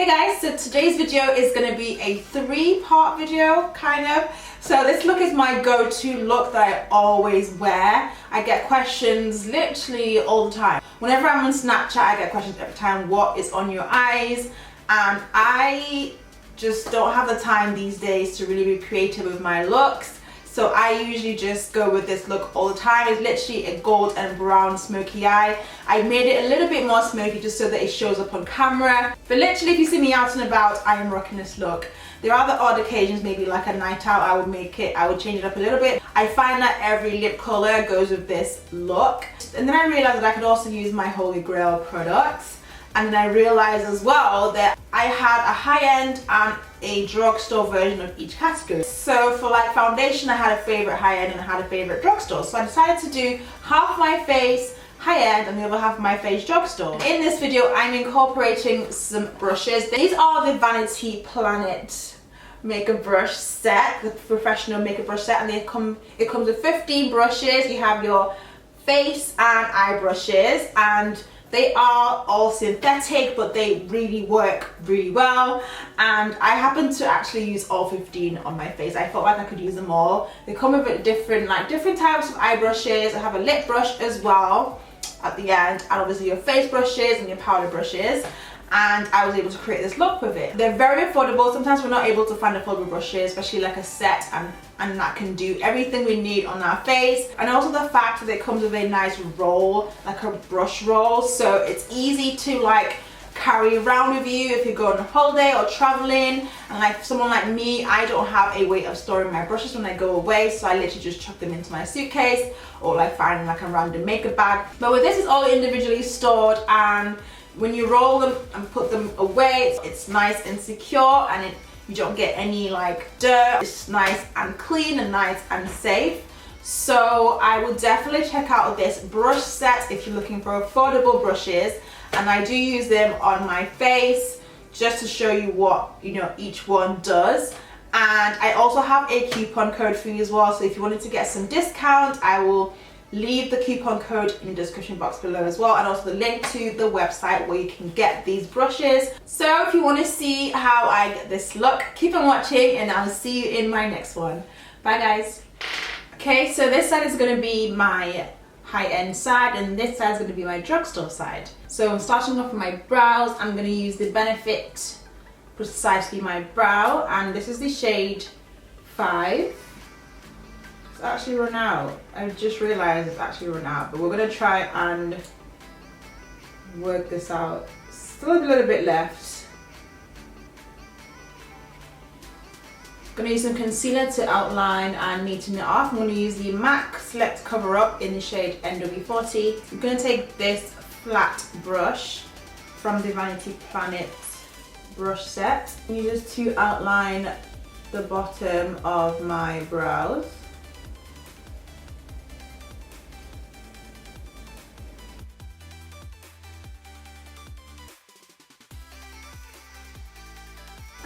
Hey guys, so today's video is going to be a three-part video, kind of. So this look is my go-to look that I always wear. I get questions literally all the time. Whenever I'm on Snapchat, I get questions every time, what is on your eyes? And I just don't have the time these days to really be creative with my looks. So I usually just go with this look all the time. It's literally a gold and brown smoky eye. I made it a little bit more smoky just so that it shows up on camera. But literally if you see me out and about, I am rocking this look. There are the odd occasions, maybe like a night out, I would change it up a little bit. I find that every lip color goes with this look. And then I realized that I could also use my Holy Grail products. And then I realized as well that I had a high-end and a drugstore version of each category. So for like foundation, I had a favorite high-end and I had a favorite drugstore. So I decided to do half my face high-end and the other half of my face drugstore. In this video, I'm incorporating some brushes. These are the Vanity Planet makeup brush set, the professional makeup brush set, and it comes with 15 brushes. You have your face and eye brushes, and they are all synthetic, but they really work really well. And I happen to actually use all 15 on my face. I felt like I could use them all. They come with different types of eye brushes. I have a lip brush as well at the end, and obviously your face brushes and your powder brushes. And I was able to create this look with it. They're very affordable. Sometimes we're not able to find affordable brushes, especially like a set, and that can do everything we need on our face. And also the fact that it comes with a nice roll, like a brush roll, so it's easy to like carry around with you if you're going on holiday or traveling. And like someone like me, I don't have a way of storing my brushes when I go away, so I literally just chuck them into my suitcase or like find like a random makeup bag. But with this, it's all individually stored, and when you roll them and put them away, it's nice and secure, and you don't get any like dirt. It's nice and clean and nice and safe. So I would definitely check out this brush set if you're looking for affordable brushes, and I do use them on my face just to show you what each one does. And I also have a coupon code for you as well, so if you wanted to get some discount, I will leave the coupon code in the description box below as well, and also the link to the website where you can get these brushes. So if you want to see how I get this look, keep on watching and I'll see you in my next one. Bye guys. Okay, so this side is going to be my high-end side and this side is going to be my drugstore side. So I'm starting off with my brows. I'm going to use the Benefit Precisely My Brow, and this is the shade 5. It's actually run out. I just realized it's actually run out, but we're gonna try and work this out. Still a little bit left. Gonna use some concealer to outline and neaten it off. I'm gonna use the MAC Select Cover Up in the shade NW40. I'm gonna take this flat brush from the Vanity Planet brush set. Use this to outline the bottom of my brows.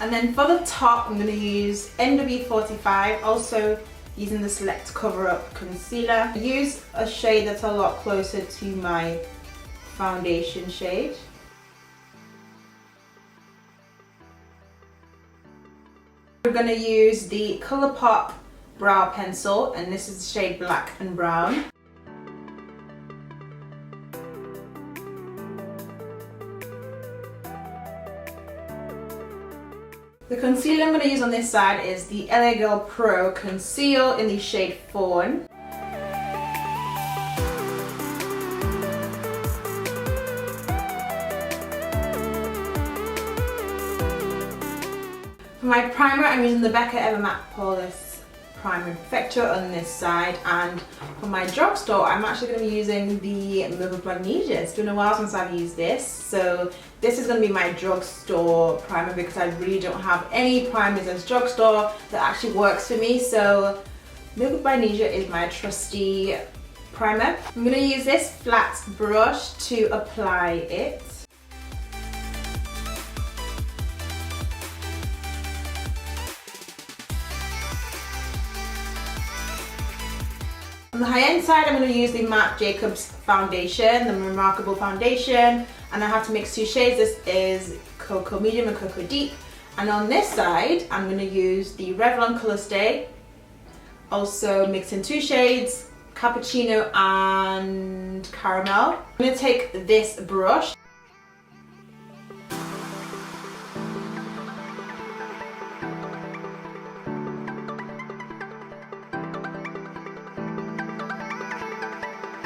And then for the top, I'm going to use NW45, also using the Select Cover Up Concealer. I use a shade that's a lot closer to my foundation shade. We're going to use the Colourpop Brow Pencil, and this is the shade Black and Brown. The concealer I'm going to use on this side is the LA Girl Pro Conceal in the shade Fawn. For my primer, I'm using the Becca Matte Poreless Primer Perfector on this side, and for my drugstore, I'm actually going to be using the Mllk Of Magnesia. It's been a while since I've used this, so this is going to be my drugstore primer because I really don't have any primers as drugstore that actually works for me. So Mllk Of Magnesia is my trusty primer. I'm going to use this flat brush to apply it. On the high-end side, I'm going to use the Marc Jacobs foundation, the Remarcable foundation, and I have to mix two shades. This is Cocoa Medium and Cocoa Deep. And on this side, I'm going to use the Revlon Colorstay. Also mixed in 2 shades, Cappuccino and Caramel. I'm going to take this brush.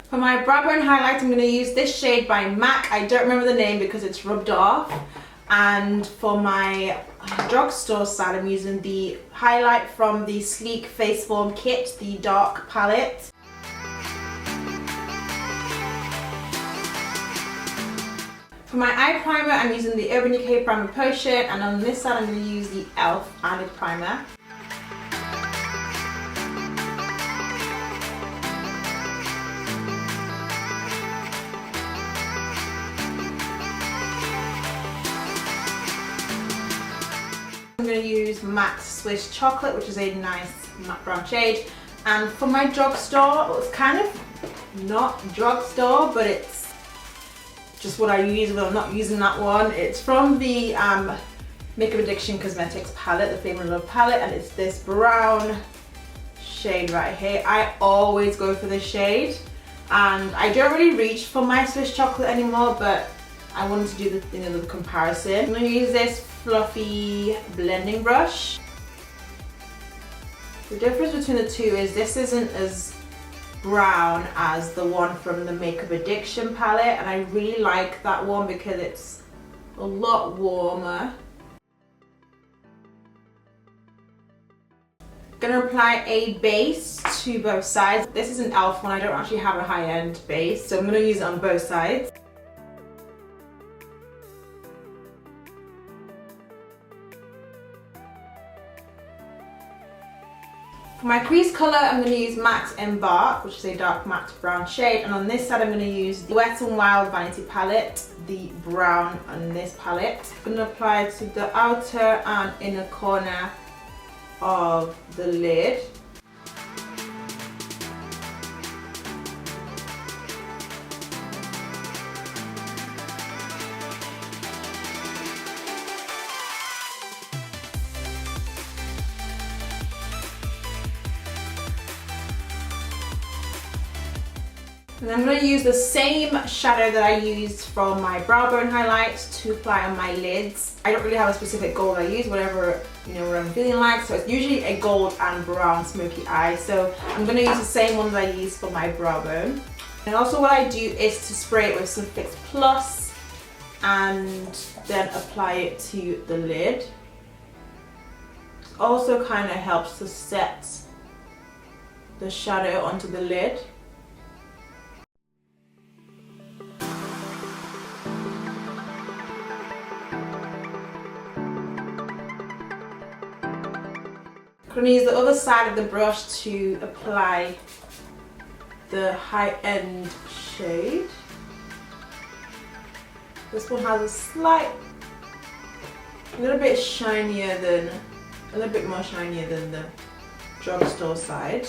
For my brow bone highlight, I'm going to use this shade by MAC. I don't remember the name because it's rubbed off. And for my drugstore side, I'm using the highlight from the Sleek Face Forn kit, the dark palette. For my eye primer, I'm using the Urban Decay Primer Potion, and on this side, I'm going to use the Mllk Eyelid Primer. I'm going to use MAC's Swiss Chocolate, which is a nice matte brown shade. And for my drugstore, it's kind of not drugstore, but it's just what I use when I'm not using that one. It's from the Makeup Addiction Cosmetics palette, the Flame of Love palette, and it's this brown shade right here. I always go for this shade, and I don't really reach for my Swiss Chocolate anymore, but I wanted to do the thing of the comparison. I'm going to use this fluffy blending brush. The difference between the two is this isn't as brown as the one from the Makeup Addiction palette, and I really like that one because it's a lot warmer. Gonna apply a base to both sides. This is an e.l.f. one. I don't actually have a high-end base, so I'm gonna use it on both sides. For my crease colour, I'm going to use MAC's Embark, which is a dark matte brown shade, and on this side I'm going to use the Wet n Wild Vanity palette, the brown on this palette. I'm going to apply it to the outer and inner corner of the lid. And I'm going to use the same shadow that I used for my brow bone highlights to apply on my lids. I don't really have a specific gold I use, whatever, what I'm feeling like. So it's usually a gold and brown smoky eye. So I'm going to use the same one that I use for my brow bone. And also what I do is to spray it with some Fix Plus and then apply it to the lid. Also kind of helps to set the shadow onto the lid. I'm going to use the other side of the brush to apply the high-end shade. This one has a little bit more shinier than the drugstore side.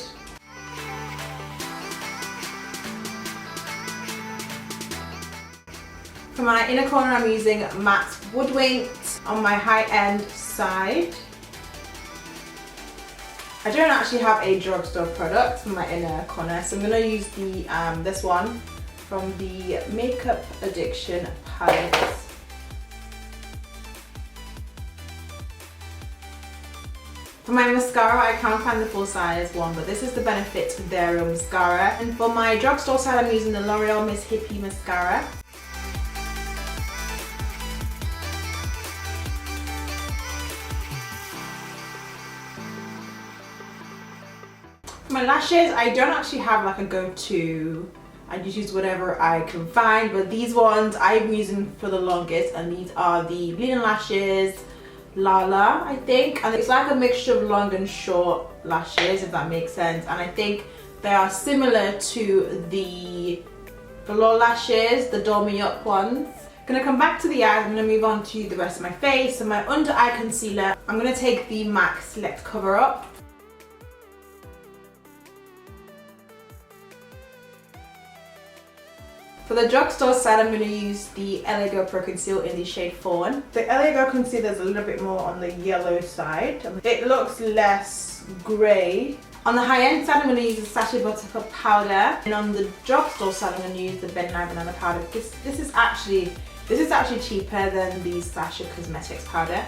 For my inner corner, I'm using MAC's Woodwinked on my high-end side. I don't actually have a drugstore product for my inner corner, so I'm going to use the this one from the Makeup Addiction palette. For my mascara, I can't find the full size one, but this is the Benefit Thero mascara. And for my drugstore side, I'm using the L'Oreal Miss Hippie mascara. For my lashes, I don't actually have like a go-to. I just use whatever I can find, but these ones I've been using for the longest, and these are the Bleeding Lashes Lala, I think, and it's like a mixture of long and short lashes, if that makes sense, and I think they are similar to the Velour Lashes, the Doll Me Up ones. Gonna come back to the eyes. I'm gonna move on to the rest of my face. So my under eye concealer, I'm gonna take the MAC Select Cover Up. For the drugstore side, I'm going to use the LA Pro Conceal in the shade Fawn. The LA Concealer is a little bit more on the yellow side. It looks less grey. On the high-end side, I'm going to use the Sacha Buttercup powder, and on the drugstore side, I'm going to use the Nye Banana Powder. This is actually cheaper than the Sacha Cosmetics powder.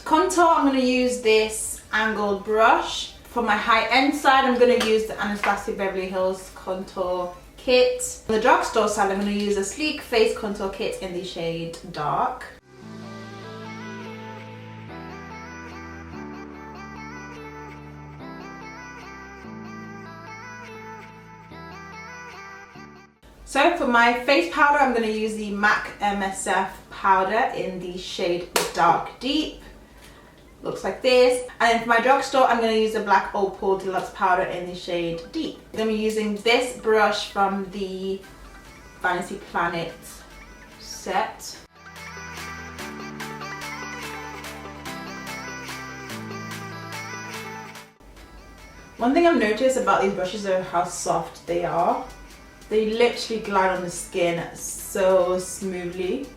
Contour, I'm going to use this angled brush. For my high-end side, I'm going to use the Anastasia Beverly Hills Contour Kit. On the drugstore side, I'm going to use a sleek face contour kit in the shade Dark. So for my face powder, I'm going to use the MAC MSF powder in the shade Dark Deep. Looks like this. And then for my drugstore, I'm going to use the black Opal Deluxe powder in the shade Deep. I'm going to be using this brush from the Vanity Planet set. One thing I've noticed about these brushes are how soft they are. They literally glide on the skin so smoothly.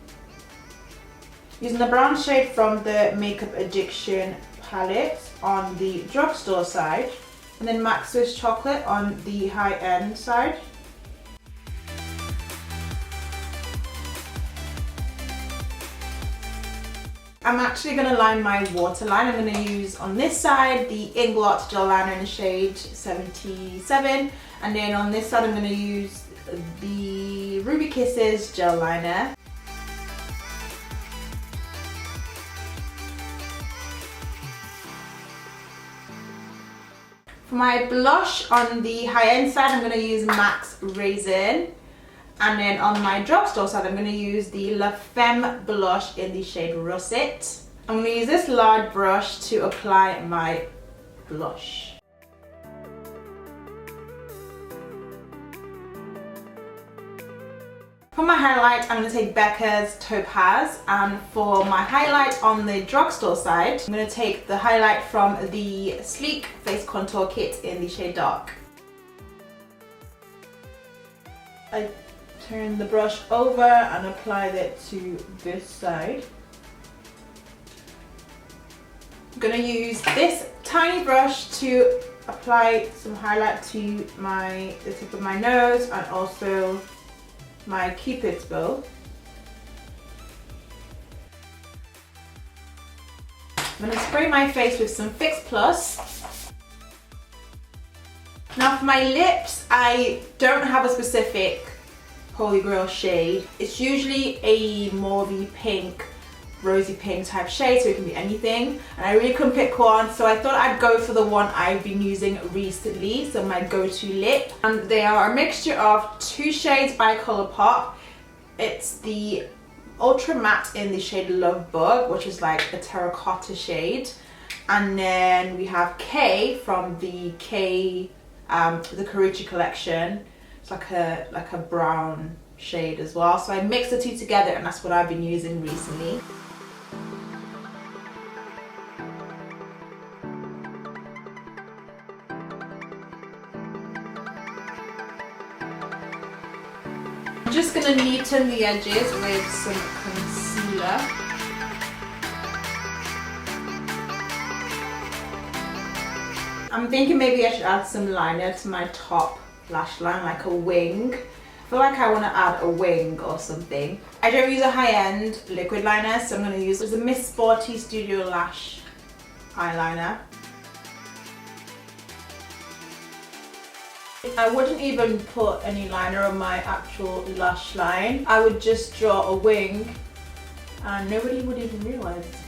Using the brown shade from the Makeup Addiction palette on the drugstore side, and then MAC Swiss Chocolate on the high-end side. I'm actually going to line my waterline. I'm going to use on this side the Inglot gel liner in the shade 77, and then on this side I'm going to use the Ruby Kisses gel liner. For my blush on the high-end side, I'm going to use MAC's Raizin. And then on my drugstore side, I'm going to use the Femme blush in the shade Russet. I'm going to use this large brush to apply my blush. For my highlight, I'm going to take Becca's Topaz, and for my highlight on the drugstore side, I'm going to take the highlight from the Sleek Face Contour Kit in the shade Dark. I turn the brush over and apply it to this side. I'm going to use this tiny brush to apply some highlight to the tip of my nose and also my Cupid's bow. I'm going to spray my face with some Fix Plus. Now for my lips, I don't have a specific Holy Grail shade. It's usually a mauvey pink, rosy pink type shade, so it can be anything. And I really couldn't pick one, so I thought I'd go for the one I've been using recently, so my go-to lip. And they are a mixture of two shades by Colourpop. It's the Ultra Matte in the shade Love Bug, which is like a terracotta shade. And then we have K from the the Karuchi collection. It's like a brown shade as well. So I mix the two together, and that's what I've been using recently. I'm just gonna neaten the edges with some concealer. I'm thinking maybe I should add some liner to my top lash line, like a wing. I feel like I want to add a wing or something. I don't use a high-end liquid liner, so I'm going to use the Miss Sporty Studio Lash eyeliner. I wouldn't even put any liner on my actual lash line. I would just draw a wing and nobody would even realize.